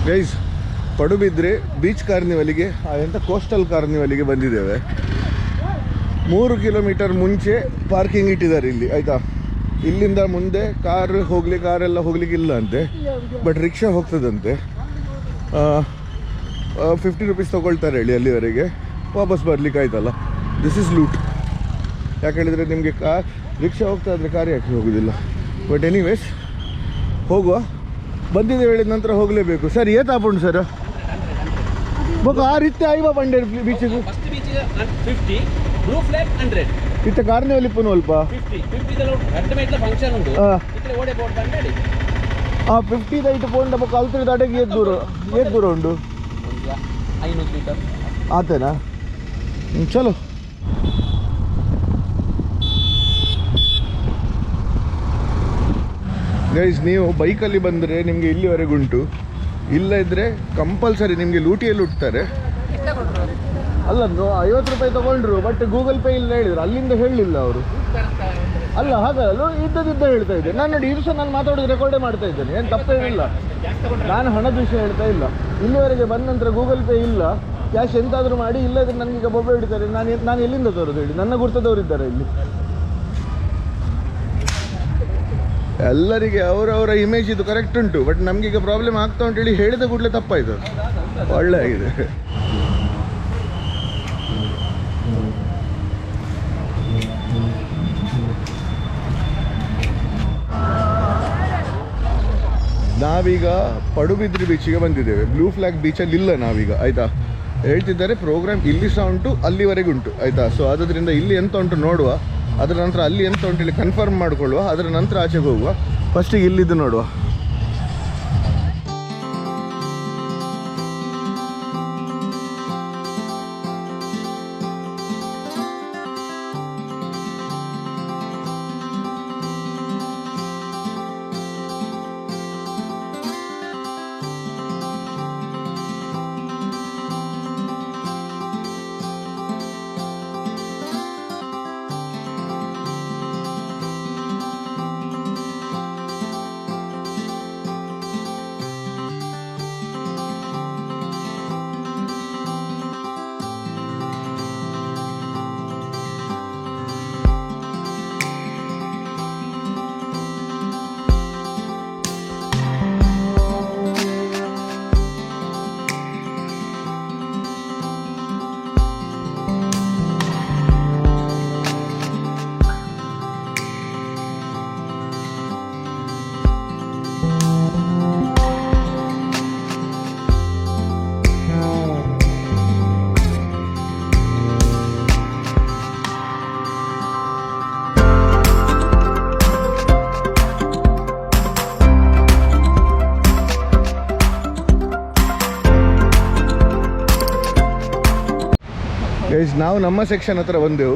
Guys, Padubidri beach ಕಾರ್ನಿವಲಿಗೆ ಎಂಥ coastal ಕಾರ್ನಿವಲಿಗೆ ಬಂದಿದ್ದೇವೆ. 3 kilometre ಮುಂಚೆ ಪಾರ್ಕಿಂಗ್ ಇಟ್ಟಿದ್ದಾರೆ ಇಲ್ಲಿ, ಆಯಿತಾ. ಇಲ್ಲಿಂದ ಮುಂದೆ ಕಾರೆಲ್ಲ ಹೋಗ್ಲಿಕ್ಕೆ ಇಲ್ಲ ಅಂತೆ, ಬಟ್ ರಿಕ್ಷಾ ಹೋಗ್ತದಂತೆ. 50 ರುಪೀಸ್ ತೊಗೊಳ್ತಾರೆ ಹೇಳಿ ಅಲ್ಲಿವರೆಗೆ, ವಾಪಸ್ ಬರ್ಲಿಕ್ಕೆ ಆಯ್ತಲ್ಲ. This is loot. ಯಾಕೆ ಹೇಳಿದರೆ ನಿಮಗೆ ರಿಕ್ಷಾ ಹೋಗ್ತಾ ಇದ್ರೆ ಕಾರ್ ಯಾಕೆ ಹೋಗೋದಿಲ್ಲ. ಬಟ್ ಎನಿವೇಸ್ ಹೋಗುವ, ಬಂದಿದ್ದೇವೆ ಹೇಳಿದ ನಂತರ ಹೋಗಲೇಬೇಕು. ಸರ್ ಏತ್ ಆಪುಂಡು ಸರ್ ಬೊಕ್ಕ ಆ ರೀತಿ ಆಯ್ವ ಬಂಡೆ ಬೀಚಿಗೆ ಇತ್ತ ಕಾರ್ನಿವಲ್ ಇಪ್ಪನು ಅಲ್ಪ 50 ದೈಟ್ ಪೋಂಡ ಬೊಕ್ಕ ಅಲ್ತ್ರಿ ದಾಟೆಗೆ ಏತ್ ದೂರ ಉಂಡು ಆತೇನಾ? ಚಲೋ. ಗೈಸ್, ನೀವು ಬೈಕಲ್ಲಿ ಬಂದರೆ ನಿಮಗೆ ಇಲ್ಲಿವರೆಗೆ ಉಂಟು, ಇಲ್ಲ ಇದ್ದರೆ ಕಂಪಲ್ಸರಿ ನಿಮಗೆ ಲೂಟಿಯಲ್ಲಿ ಉಟ್ತಾರೆ. ಅಲ್ಲ 50 ರೂಪಾಯಿ ತೊಗೊಂಡ್ರು, ಬಟ್ ಗೂಗಲ್ ಪೇ ಇಲ್ಲ ಹೇಳಿದ್ರು, ಅಲ್ಲಿಂದ ಹೇಳಲಿಲ್ಲ ಅವರು. ಅಲ್ಲ ಹಾಗಲ್ಲ, ಇದ್ದದಿದ್ದ ಹೇಳ್ತಾ ಇದ್ದೆ ನಾನು. ನೋಡಿ, ಇದು ಸಹ ನಾನು ಮಾತಾಡೋದು ರೆಕಾರ್ಡೇ ಮಾಡ್ತಾ ಇದ್ದೇನೆ, ಏನು ತಪ್ಪೇನಿಲ್ಲ. ನಾನು ಹಣದ ವಿಷಯ ಹೇಳ್ತಾ ಇಲ್ಲ. ಇಲ್ಲಿವರೆಗೆ ಬಂದ ನಂತರ ಗೂಗಲ್ ಪೇ ಇಲ್ಲ, ಕ್ಯಾಶ್ ಎಂತಾದರೂ ಮಾಡಿ, ಇಲ್ಲದ್ರೆ ನನಗೀಗ ಬೊಬ್ಬೆ ಹಿಡಿತಾರೆ. ನಾನು ಎಲ್ಲಿಂದ ತರೋದು ಹೇಳಿ? ನನ್ನ ಗುರ್ತದವರು ಇದ್ದಾರೆ ಇಲ್ಲಿ. ಎಲ್ಲರಿಗೆ ಅವರವರ ಇಮೇಜ್ ಇದು ಕರೆಕ್ಟ್ ಉಂಟು, ಬಟ್ ನಮಗೀಗ ಪ್ರಾಬ್ಲಮ್ ಆಗ್ತಾ ಉಂಟು ಹೇಳಿ ಹೇಳಿದ ಕೂಡಲೇ ತಪ್ಪಾಯಿತು. ಒಳ್ಳೆ ಆಗಿದೆ. ನಾವೀಗ ಪಡುಬಿದ್ರಿ ಬೀಚಿಗೆ ಬಂದಿದ್ದೇವೆ. ಬ್ಲೂ ಫ್ಲಾಗ್ ಬೀಚಲ್ಲಿ ಇಲ್ಲ ನಾವೀಗ, ಆಯಿತಾ. ಹೇಳ್ತಿದ್ದಾರೆ ಪ್ರೋಗ್ರಾಮ್ ಇಲ್ಲಿ ಸಹ ಉಂಟು, ಅಲ್ಲಿವರೆಗೆ ಉಂಟು, ಆಯಿತಾ. ಸೊ ಆದ್ದರಿಂದ ಇಲ್ಲಿ ಎಂತ ಉಂಟು ನೋಡುವ, ಅದರ ನಂತರ ಅಲ್ಲಿ ಎಂತ ಉಂಟು ಇಲ್ಲಿ ಕನ್ಫರ್ಮ್ ಮಾಡಿಕೊಳ್ಳುವ, ಅದರ ನಂತರ ಆಚೆಗೆ ಹೋಗುವ. ಫಸ್ಟಿಗೆ ಇಲ್ಲಿದ್ದು ನೋಡುವ. ಗೈಸ್, ನಾವು ನಮ್ಮ ಸೆಕ್ಷನ್ ಹತ್ರ ಬಂದೆವು.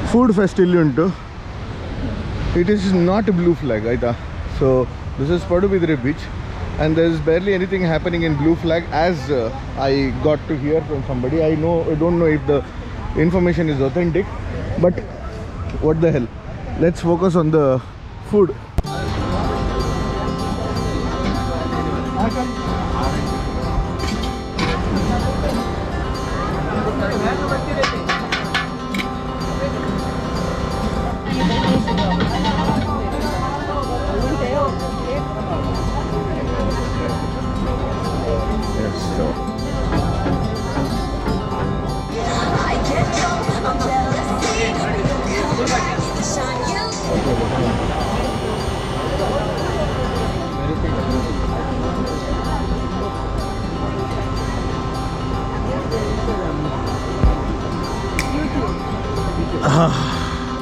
ಫುಡ್ ಫೆಸ್ಟ್ ಇಲ್ಲಿ ಉಂಟು. It is not blue flag, ಆಯಿತಾ. So this is Padubidri beach and there is barely anything happening in blue flag as I got to hear from somebody. I don't know if the information is authentic, but what the hell, let's focus on the food.